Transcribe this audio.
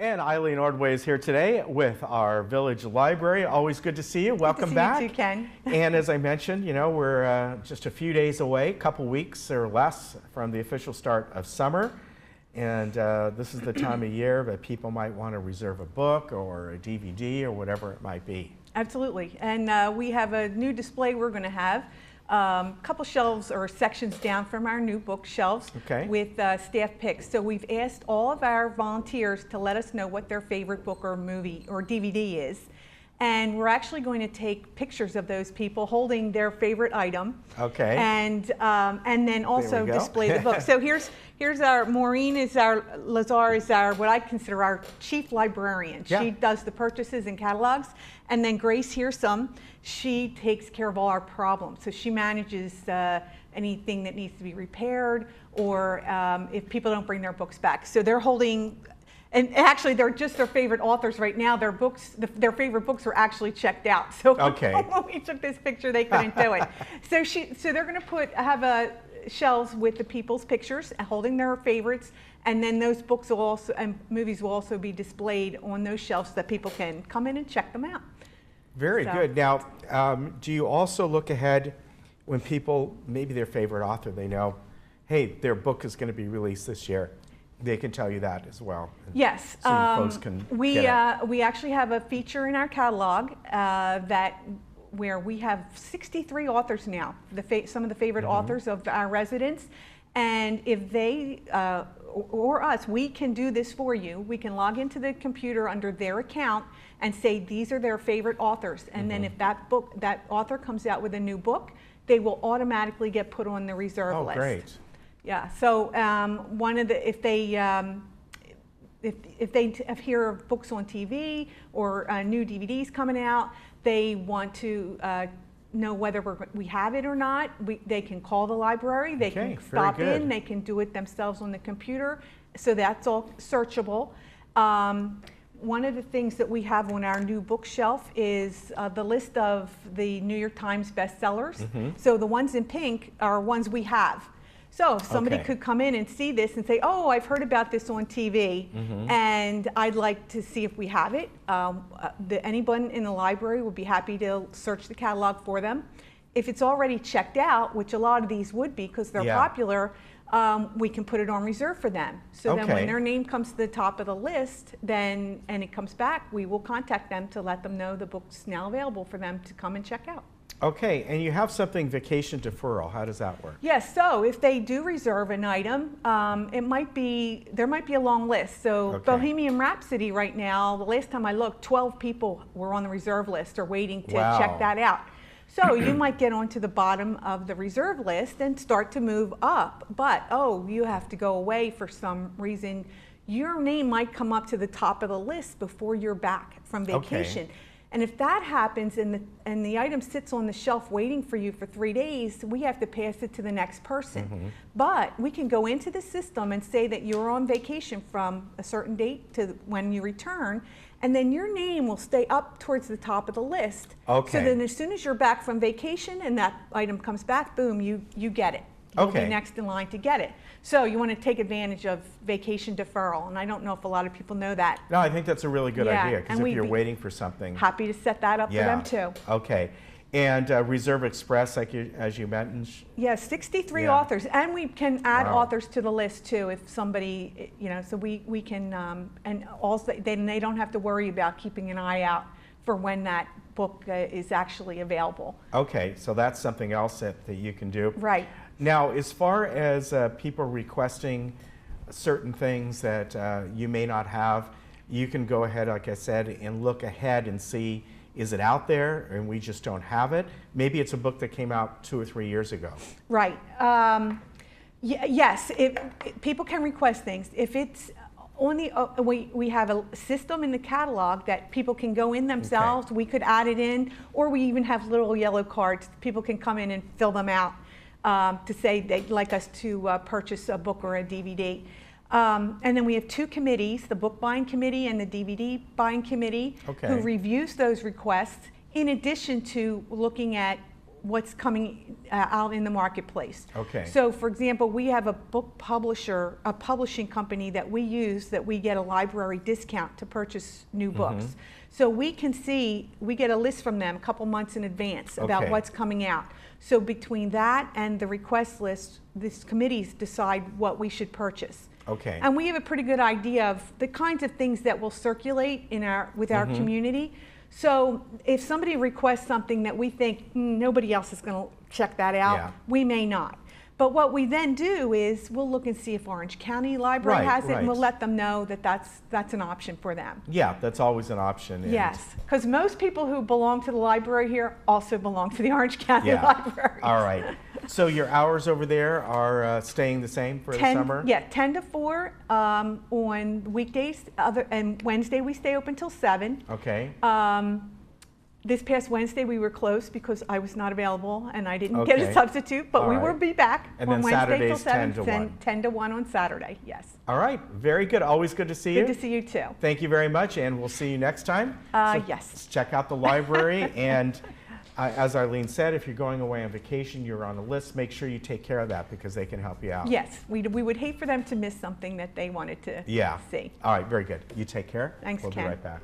And Eileen Ordway is here today with our Village Library. Always good to see you. Welcome back. Good to see you too, Ken. And as I mentioned, we're just a few days away, a couple weeks or less from the official start of summer. And this is the time of year that people might want to reserve a book or a DVD or whatever it might be. Absolutely. And we have a new display we're going to have. A couple shelves or sections down from our new bookshelves with staff picks. So we've asked all of our volunteers to let us know what their favorite book or movie or DVD is. And we're actually going to take pictures of those people holding their favorite item. Okay. And then also display the book. So here's our, Maureen is our, Lazar is our, what I consider our chief librarian. Yeah. She does the purchases and catalogs. And then Grace Hearsome, she takes care of all our problems. So she manages anything that needs to be repaired or if people don't bring their books back. So they're holding, and actually they're just their favorite authors right now. Their books, their favorite books were actually checked out. So when we took this picture, they couldn't do it. So they're going to have shelves with the people's pictures holding their favorites. And then those books will also, and movies will also be displayed on those shelves so that people can come in and check them out. Very good. Now, do you also look ahead when people, maybe their favorite author, they know, hey, their book is going to be released this year. They can tell you that as well. Yes. So folks can we actually have a feature in our catalog where we have 63 authors now, some of the favorite authors of our residents. And if they or us, we can do this for you. We can log into the computer under their account and say these are their favorite authors. And then if that author comes out with a new book, they will automatically get put on the reserve list. Oh, great. Yeah. So if they hear of books on TV or new DVDs coming out, they want to know whether we have it or not. They can call the library, they can stop in, they can do it themselves on the computer. So that's all searchable. One of the things that we have on our new bookshelf is the list of the New York Times bestsellers. So the ones in pink are ones we have. So if somebody could come in and see this and say, oh, I've heard about this on TV and I'd like to see if we have it, anyone in the library would be happy to search the catalog for them. If it's already checked out, which a lot of these would be because they're popular, we can put it on reserve for them. So then when their name comes to the top of the list, and it comes back, we will contact them to let them know the book's now available for them to come and check out. Okay, and you have something, vacation deferral. How does that work? Yes, so if they do reserve an item, there might be a long list. So Bohemian Rhapsody right now, the last time I looked, 12 people were on the reserve list or waiting to check that out. So you might get onto the bottom of the reserve list and start to move up, but you have to go away for some reason. Your name might come up to the top of the list before you're back from vacation. And if that happens and the item sits on the shelf waiting for you for 3 days, we have to pass it to the next person. But we can go into the system and say that you're on vacation from a certain date to when you return, and then your name will stay up towards the top of the list. So then as soon as you're back from vacation and that item comes back, boom, you get it. You'll be next in line to get it. So you want to take advantage of vacation deferral, and I don't know if a lot of people know that. No, I think that's a really good idea, because if you're waiting for something. Happy to set that up for them too. Okay. And Reserve Express, as you mentioned? Yes, 63 authors, and we can add authors to the list too if somebody, so we can, and also then they don't have to worry about keeping an eye out for when that book is actually available. Okay, so that's something else that you can do. Right. Now, as far as people requesting certain things that you may not have, you can go ahead, like I said, and look ahead and see, is it out there and we just don't have it? Maybe it's a book that came out 2 or 3 years ago. Right. Yes, people can request things. If it's on the, we have a system in the catalog that people can go in themselves. We could add it in, or we even have little yellow cards. People can come in and fill them out. To say they'd like us to purchase a book or a DVD. And then we have 2 committees, the book buying committee and the DVD buying committee, who reviews those requests in addition to looking at what's coming out in the marketplace. Okay. So for example, we have a book publisher, a publishing company that we use that we get a library discount to purchase new books. So we can see, we get a list from them a couple months in advance about Okay. what's coming out. So between that and the request list, these committees decide what we should purchase. Okay. And we have a pretty good idea of the kinds of things that will circulate in with our community. So if somebody requests something that we think nobody else is going to check that out, Yeah. we may not. But what we then do is we'll look and see if Orange County Library Right, has it, and we'll right. let them know that that's an option for them. Yeah, that's always an option. And Yes, because most people who belong to the library here also belong to the Orange County Yeah. Library. All right. So your hours over there are staying the same for the summer? Yeah, 10 to 4 on weekdays, and Wednesday we stay open till 7. Okay. This past Wednesday we were closed because I was not available and I didn't get a Okay. substitute, but All we right. will be back And on then Wednesday till Saturdays, 7, 10 to 1. 10 to 1 on Saturday, yes. All right. Very good. Always good to see you. Good to see you too. Thank you very much, and we'll see you next time. So Yes. check out the library, and as Arlene said, if you're going away on vacation, you're on a list, make sure you take care of that because they can help you out. Yes, we would hate for them to miss something that they wanted to Yeah. see. All right, very good. You take care. Thanks, We'll Ken. be right back.